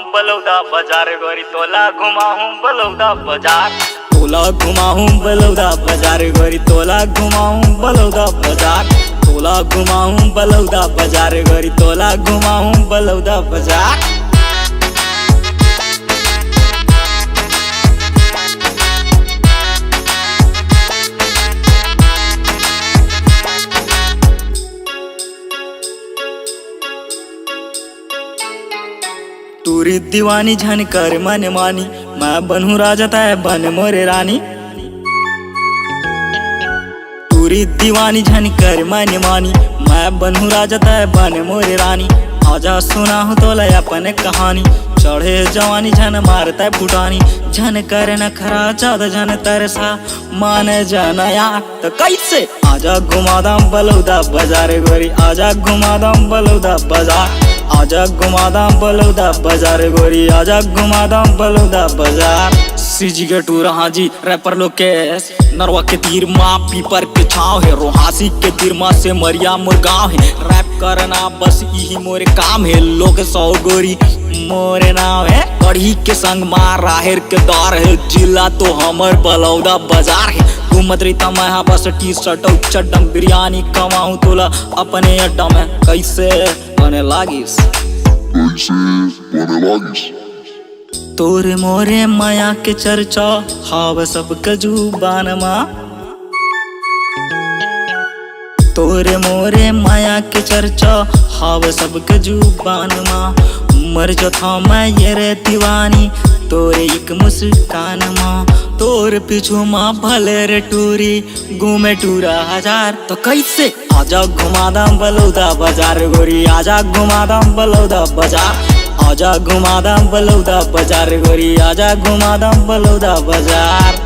बलौदा बाजार गोरी तोला घुमाऊं बलौदा बाजार। तोला घुमाऊं बलौदा बाजार गोरी तोला घुमाऊं बलौदा बाजार। तोला घुमाऊं बलौदा बाजार गोरी तोला घुमाऊं बलौदा बाजार। तूरी दीवानी झनकर मन मानी, मैं बनूं राजा तय बन मोरे रानी। तूरी दीवानी झनकर मन मानी, मैं बनूं राजा तय बन मोरे रानी। आजा सुना हूँ तोला अपन कहानी, चढ़े जवानी झन मारता फुटानी। झन कर न खरा ज्यादा झन तरसा मान जनया तो कैसे। आजा घुमादाम बलौदा बाजार गोरी, आजा घुमादाम बलौदा बाजार। आजा घुमादाम बलौदा बाजार गोरी, आजा घुमादाम बलौदा बाजार। सीजी के टूर हाजी रैपर लोकेश, नरवा के तीर माँ पीपर के छाव है। रोहासी के तीर माँ से मरिया मोर गाँव है। रैप करना बस यही मोरे काम है। लोग 100 गोरी मोरे नाम है। कढ़ी के संग मार राहेर के दौर है। जिला तो हमर बलौदा बाजार है। घूमत रही मैं बस टी शर्ट चड्डम, बिरयानी कमाऊं तोला अपने अड्डा में। कैसे बने लागिस, तोरे मोरे माया के चर्चा हाव सब जुबान माँ। तोरे मोरे माया के चर्चा हाव सब जुबान माँ। मर जो था मैं ये रे दीवानी, तोरे एक मुस्कान माँ। तोर पीछू माँ भले रे टूरी, घूमे टूरा हजार तो कैसे। आजा घुमादाम बलौदा बाजार गोरी, आजा घुमादाम बलौदा बाजार। आजा घुमादाम बलौदा बाजार गोरी, आजा घुमादाम बलौदा बाजार।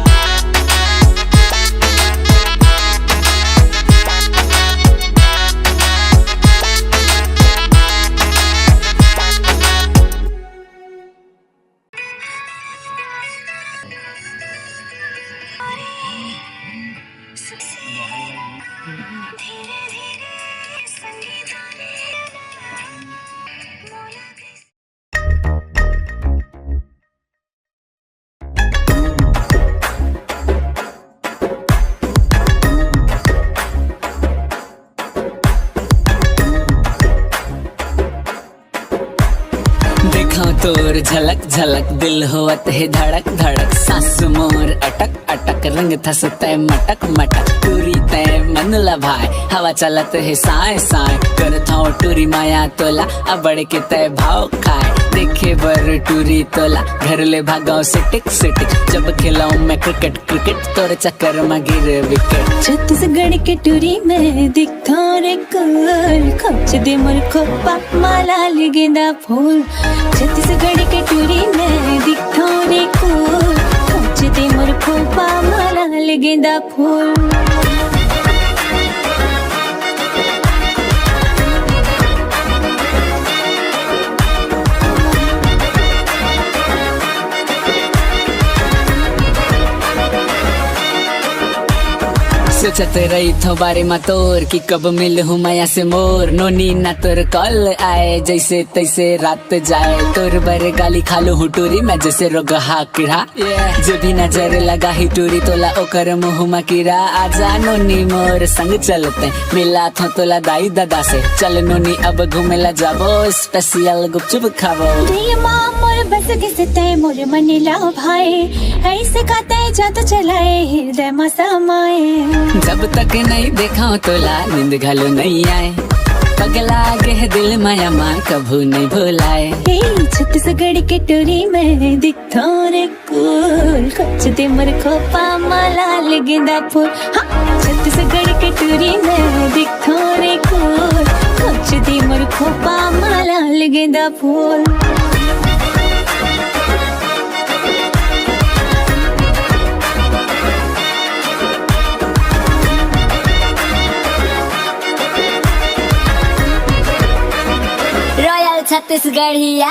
तोर झलक झलक दिल होवत है धड़क धड़क। सांस मोर अटक अटक रंग थसते मटक मटक। टूरी तय मन लभाए हवा चलत है साए साए। करत हूँ टूरी माया तोला अबड़ के तय भाव खाए। देखे बर टूरी तोला घर ले भागाओ सिटिक सिटिक। जब खिलाऊं मैं क्रिकेट क्रिकेट तोर चक्कर में गिर विकेट। छत्तीसगढ़ के टूरी में दिखा रे कल, खच दे मोर खोपा माला ले गेंदा फूल। छत्तीसगढ़ के टूरी में दिखा रे कल, खच दे मोर खोपा माला ले गेंदा फूल। सोचत रही थो बारे में तोर कि कब मिल हूँ माया से मोर। नोनी ना तोर कॉल आए जैसे तैसे रात जाए। तोर बर गाली खालो हूँ टूरी मैं जैसे रोगहा किरा। जो भी नजर लगा ही टूरी तोला ओकर मुँह में कीरा। आजा नोनी मोर संग चलते मिला थो तोला दाई दादा से। चल नोनी अब घूमेला जाबो स्पेशल गुपचुप खाबो। बस घिसते मोर मन लाओ भाई, ऐसे खाते जादू चलाए हृदय में समाए। जब तक नहीं देखा तोला नींद घालो नहीं आए। पगला के दिल माया माँ कभू नहीं भुलाए। छत्तीसगढ़ के टूरी में दिखता रे कूल, खच दे मोर खोपा माला ले गेंदा फूल। छत्तीसगढ़ के टूरी में दिखता रे कूल, खच दे मोर खोपा माला ले गेंदा फूल। छत्तीसगढ़िया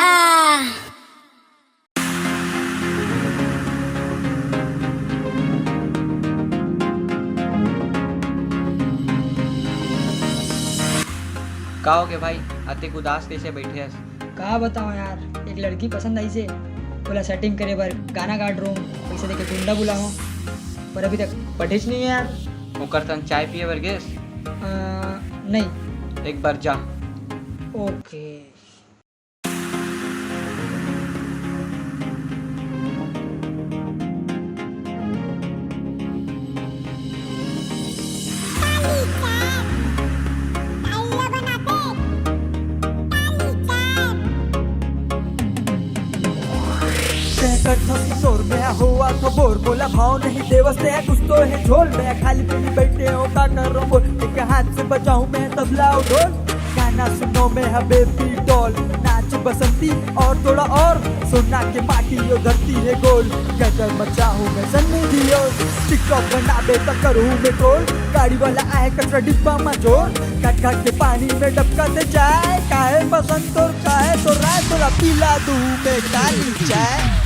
का हो गए भाई, अतिक उदास कैसे बैठे हस? का बताओ यार, ये एक लड़की पसंद आई से, बोला सेटिंग करे बार गाना काट रहा हूँ, पैसे देके ढूंढा बुलाऊँ, पर अभी तक पटेच नहीं है यार। ओकर संग चाय पिए बर गेस? नहीं। एक बार जा। ओके। शोर में हुआ तो बोर, बोला भाव नहीं देवस्ते है कुछ तो है झोल, मैं खाली पीली बैठे हो का कर रहा बोल, एक हाथ से बजाऊं मैं तबला और ढोल, गाना सुनो मैं है बेबी डॉल, नाच बसंती और थोड़ा और, सोना के पार्टी यो धरती है गोल, गदर मचा हूँ मैं सन्नी दियोल, टिकटॉक बना बेटा करूँ मैं ट्रोल, गाड़ी वाला आए कचरा डिब्बा में जोर, काट काट के पानी में डबका दे जाए, काहे पसंद और काहे तो राय, थोड़ा पीला दूँ मैं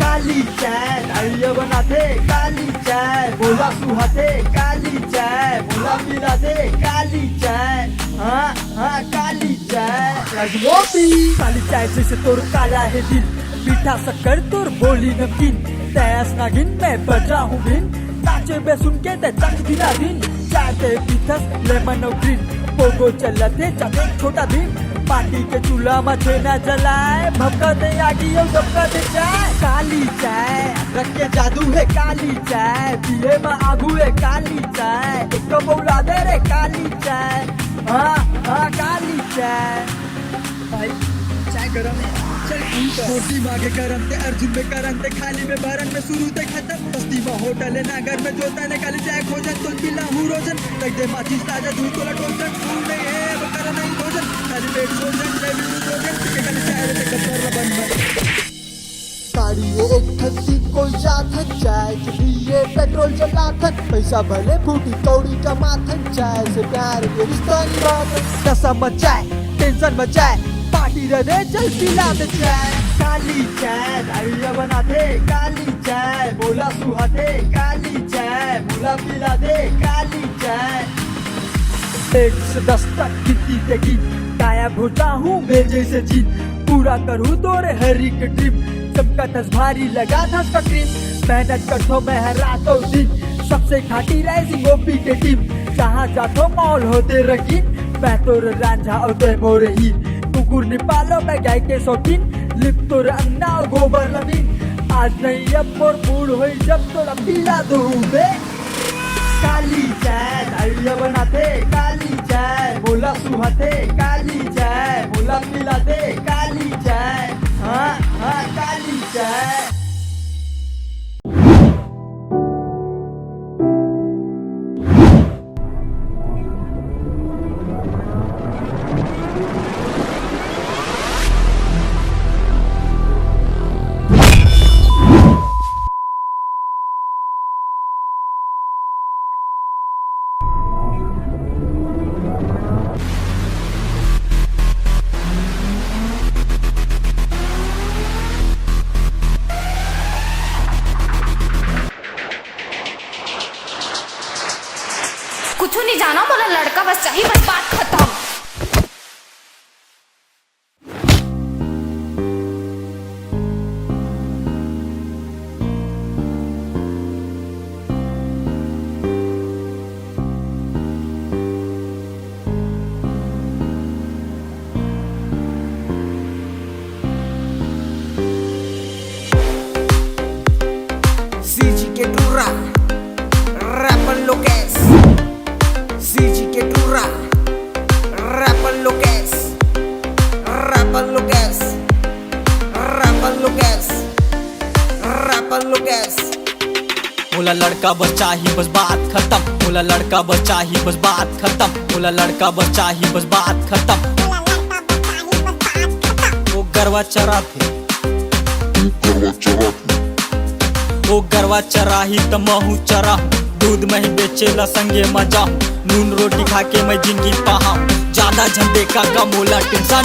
काली चाय डालिया बनाते, काली चाय बोला सुहाते, काली चाय बोला पिलाते, काली चाय हाँ हाँ काली चाय काली चाय जैसे तोर काला है दिल, मीठा शक्कर तोर बोली नमकीन, तैस नागिन मैं बजा हूँ बिन, नाचे बे सुन के ते तंग दिना दिन, चाय ते पीथस लेमन और ग्रीन, पोगो चलते चले छोटा दिन, पार्टी के चूल्हा में छेना जलाए, भपका दे आगी और धपका दे चाय, काली चाय रख के जादू है, काली चाय पिए में आगू है, काली चाय एक बौला दे रे, काली चाय हाँ हाँ काली चाय। भाई चाय गरम है, चल मोटी मांगे करम ते अर्जुन में करम ते, खाली में भरन में शुरू ते खत्म, बस्ती में होटल है नागर में जोता ने, काली चाय खोजन तो पिला हूँ रोजन, तक दे माची ताजा दूध तोला टोजन, फूल नहीं है वो कर नहीं भोजन, खाली पेट सोजन ले भी सोजन, के काली चाय रे कपर बन गाड़ी एक ठसी कोई जाथन, चाय के लिए पेट्रोल जलाथन, पैसा भले फूटी कौड़ी जमाथन, चाय से प्यार के रिश्ता निभाथन, नशा मचाए टेंशन मचाए, पार्टी रे चल पिला दे चाय, काली चाय डालिया बनाते, काली चाय बोला सुहाते, काली चाय बोला पिला दे, काली चाय 1 से 10 तक गिनती ते गिन, गायब होता हूँ मैं जैसे जीत, पूरा करूँ तोरे हर एक ड्रीम, सबका दस भारी लगा था स्क्रीन, मेहनत करतो मैं हर रात और दिन, सबसे खाटी राइजिंग ओपी के टीम, जहाँ जातो मॉल होते रंगीन, मैं तोर रांझा और ते मोर ही, कुकुर निपालो मैं गाय के शौकीन, लिप तोर अंगना और गोबर लमीन, आज नहीं अब मोर मूड हुई जब तोरा पीला दूँ बे, काली चाय डालिया बनाते, काली चाय बोला सुहाते, काली चाय बोला पिलाते, काली चाय हाँ हाँ काली चाय। कुछ नहीं जाना, बोला लड़का बस चाहिए, बस बात खत्म। CG que turra, rapan lo que es. CG que turra, rapan lo que es. Rapan lo que es. Rapan lo que es. Rapan lo que es. बोला लड़का बस चाहिए बस बात खत्म, बोला लड़का बस चाहिए बस बात खत्म, बोला लड़का बस चाहिए बस बात खत्म, वो गरवा चरा थे, वो गरवा चराही त महू चरा, दूध में ही बेचेला संगे मजा, नून रोटी खा के मैं जिंदगी पहा, ज्यादा झंडे का मोला टेंशन।